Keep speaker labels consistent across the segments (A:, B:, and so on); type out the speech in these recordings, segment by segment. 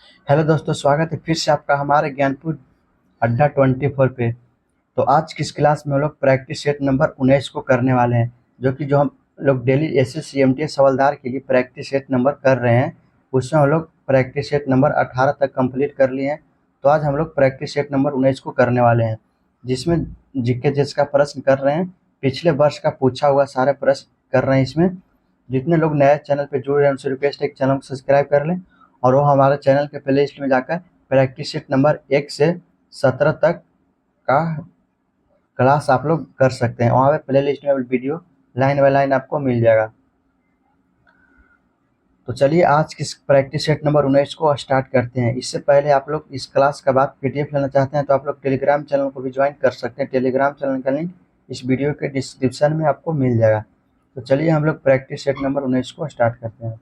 A: Hello दोस्तों, स्वागत है फिर से आपका हमारे ज्ञानपुर अड्डा 24 पे। तो आज की इस क्लास में हम लोग प्रैक्टिस सेट नंबर 19 को करने वाले हैं, जो हम लोग डेली एसएससी एमटीएस हवलदार के लिए प्रैक्टिस सेट नंबर कर रहे हैं। उसमें हम लोग प्रैक्टिस सेट नंबर 18 तक कंप्लीट कर लिए हैं। तो आज हम लोग प्रैक्टिस सेट नंबर 19 को करने वाले हैं, जिसमें जीके जिसका प्रश्न कर रहे हैं, पिछले वर्ष का पूछा हुआ सारे प्रश्न कर रहे हैं इसमें। जितने लोग नए चैनल पे जुड़ रहे हैं उनसे रिक्वेस्ट है कि चैनल को सब्सक्राइब कर लें, और वो हमारे चैनल के प्ले लिस्ट में जाकर प्रैक्टिस सेट नंबर 1 से 17 तक का क्लास आप लोग कर सकते हैं। वहाँ पे प्ले लिस्ट में वीडियो लाइन बाय लाइन आपको मिल जाएगा। तो चलिए आज की प्रैक्टिस सेट नंबर 19 को स्टार्ट करते हैं। इससे पहले आप लोग इस क्लास का बाद पीडीएफ लेना चाहते हैं तो आप लोग टेलीग्राम चैनल को भी ज्वाइन कर सकते हैं। टेलीग्राम चैनल का लिंक इस वीडियो के डिस्क्रिप्शन में आपको मिल जाएगा। तो चलिए हम लोग प्रैक्टिस सेट नंबर 19 को स्टार्ट करते हैं।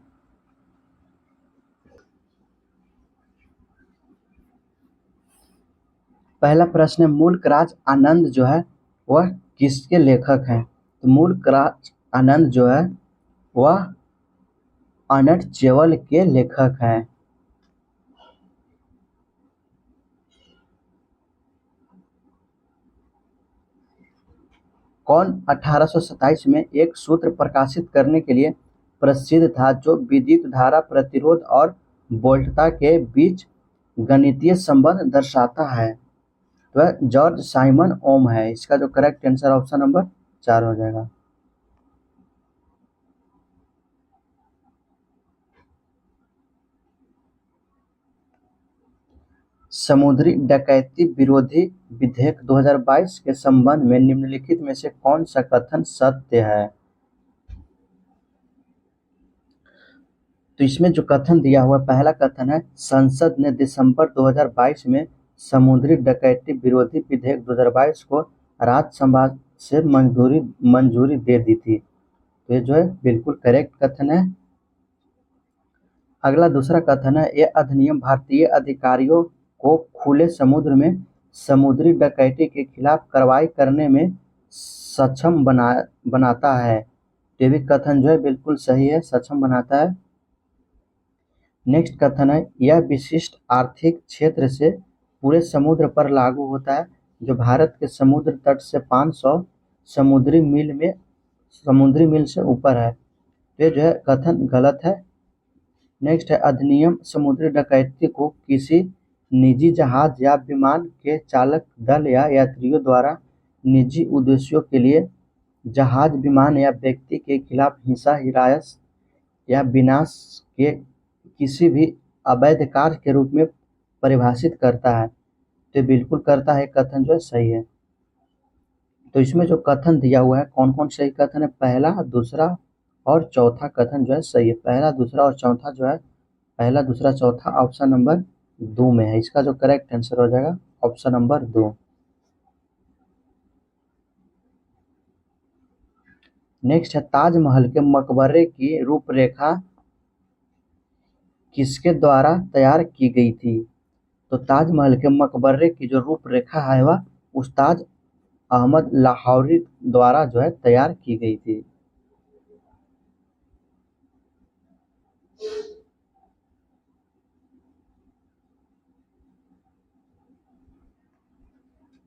A: पहला प्रश्न है, मुल्कराज आनंद जो है वह किसके लेखक हैं? तो मुल्कराज आनंद जो है वह अनट चेवल के लेखक हैं। कौन 1827 में एक सूत्र प्रकाशित करने के लिए प्रसिद्ध था जो विद्युत धारा प्रतिरोध और वोल्टता के बीच गणितीय संबंध दर्शाता है? तो वह जॉर्ज साइमन ओम है। इसका जो करेक्ट आंसर ऑप्शन नंबर 4 हो जाएगा। समुद्री डकैती विरोधी विधेयक 2022 के संबंध में निम्नलिखित में से कौन सा कथन सत्य है? तो इसमें जो कथन दिया हुआ पहला कथन है, संसद ने दिसंबर 2022 में समुद्री डकैती विरोधी विधेयक 2022 को राज्यसभा से मंजूरी दे दी थी। तो ये जो है बिल्कुल करेक्ट कथन है। अगला दूसरा कथन है, यह अधिनियम भारतीय अधिकारियों को खुले समुद्र में समुद्री डकैती के खिलाफ कार्रवाई करने में सक्षम बनाता है। ये भी कथन जो है बिल्कुल सही है, सक्षम बनाता है। नेक्स्ट कथन है, यह विशिष्ट आर्थिक क्षेत्र से पूरे समुद्र पर लागू होता है जो भारत के समुद्र तट से 500 समुद्री मील से ऊपर है। ये जो है कथन गलत है। नेक्स्ट है, अधिनियम समुद्री डकैती को किसी निजी जहाज या विमान के चालक दल या यात्रियों द्वारा निजी उद्देश्यों के लिए जहाज, विमान या व्यक्ति के खिलाफ हिंसा, हिरासत या विनाश के किसी भी अवैध कार्य के रूप में परिभाषित करता है। तो बिल्कुल करता है, कथन जो है सही है। तो इसमें जो कथन दिया हुआ है कौन कौन सही कथन है? पहला, दूसरा और चौथा कथन जो है सही है। पहला, दूसरा और चौथा जो है, पहला, दूसरा, चौथा ऑप्शन नंबर 2 में है। इसका जो करेक्ट आंसर हो जाएगा ऑप्शन नंबर 2। नेक्स्ट है, ताजमहल के मकबरे की रूपरेखा किसके द्वारा तैयार की गई थी? तो ताजमहल के मकबरे की जो रूपरेखा है वह उस्ताद अहमद लाहौरी द्वारा जो है तैयार की गई थी।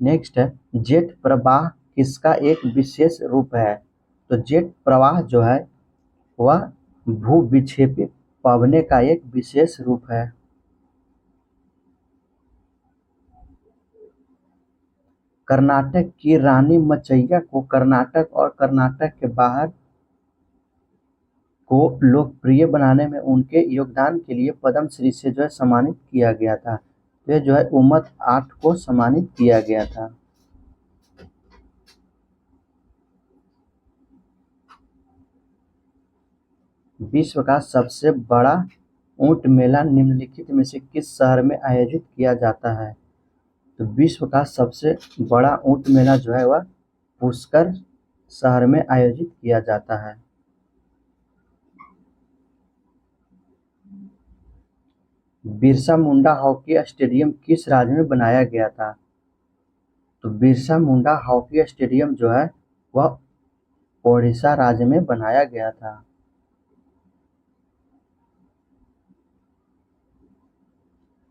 A: नेक्स्ट है, जेट प्रवाह किसका एक विशेष रूप है? तो जेट प्रवाह जो है वह भूविक्षेपी पवने का एक विशेष रूप है। कर्नाटक की रानी मचैया को कर्नाटक और कर्नाटक के बाहर को लोकप्रिय बनाने में उनके योगदान के लिए पद्मश्री से जो है सम्मानित किया गया था। तो ये जो है उमत 8 को सम्मानित किया गया था। विश्व का सबसे बड़ा ऊंट मेला निम्नलिखित में से किस शहर में आयोजित किया जाता है? तो विश्व का सबसे बड़ा ऊंट मेला जो है वह पुष्कर शहर में आयोजित किया जाता है। बिरसा मुंडा हॉकी स्टेडियम किस राज्य में बनाया गया था? तो बिरसा मुंडा हॉकी स्टेडियम जो है वह ओडिशा राज्य में बनाया गया था।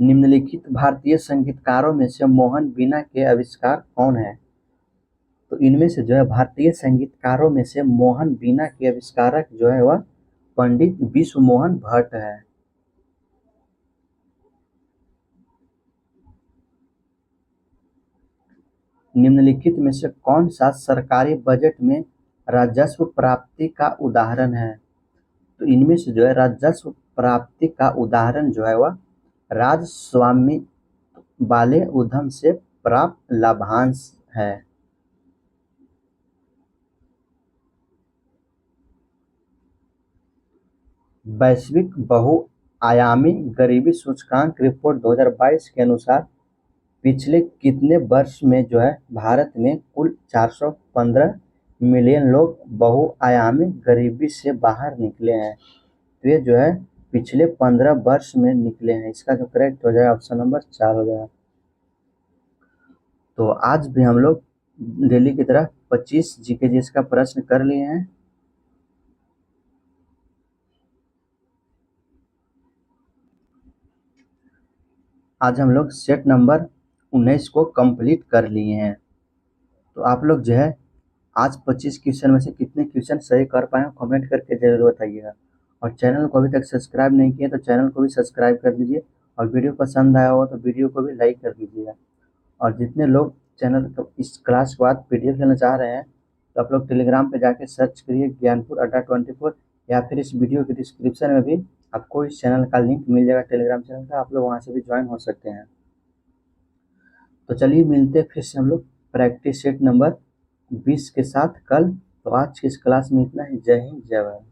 A: निम्नलिखित भारतीय संगीतकारों में से मोहन वीणा के आविष्कार कौन है? तो इनमें से जो है भारतीय संगीतकारों में से मोहन वीणा के आविष्कारक जो है वह पंडित विश्व मोहन भट्ट है। निम्नलिखित में से कौन सा सरकारी बजट में राजस्व प्राप्ति का उदाहरण है? तो इनमें से जो है राजस्व प्राप्ति का उदाहरण जो है वह राजस्वामित्व वाले उद्यम से प्राप्त लाभांश है। वैश्विक बहुआयामी गरीबी सूचकांक रिपोर्ट 2022 के अनुसार पिछले कितने वर्ष में जो है भारत में कुल 415 मिलियन लोग बहुआयामी गरीबी से बाहर निकले हैं। तो ये जो है पिछले 15 वर्ष में निकले हैं। इसका जो करेक्ट हो जाएगा ऑप्शन नंबर 4 हो जाएगा। तो आज भी हम लोग डेली की तरह 25 जीके का प्रश्न कर लिए हैं। आज हम लोग सेट नंबर 19 को कंप्लीट कर लिए हैं। तो आप लोग जो है आज 25 क्वेश्चन में से कितने क्वेश्चन सही कर पाए कमेंट करके जरूर बताइएगा। और चैनल को अभी तक सब्सक्राइब नहीं किया तो चैनल को भी सब्सक्राइब कर दीजिए और वीडियो पसंद आया हो तो वीडियो को भी लाइक कर दीजिएगा। और जितने लोग चैनल को इस क्लास के बाद PDF लेना चाह रहे हैं तो आप लोग टेलीग्राम पे जाके सर्च करिए ज्ञानपुर अड्डा 24 या फिर इस वीडियो के डिस्क्रिप्शन में भी आपको इस चैनल का लिंक मिल जाएगा टेलीग्राम चैनल का, आप लोग वहाँ से भी ज्वाइन हो सकते हैं। तो चलिए मिलते हैं फिर से हम लोग प्रैक्टिस सेट नंबर 20 के साथ कल। तो आज की इस क्लास में इतना ही। जय हिंद जय भारत।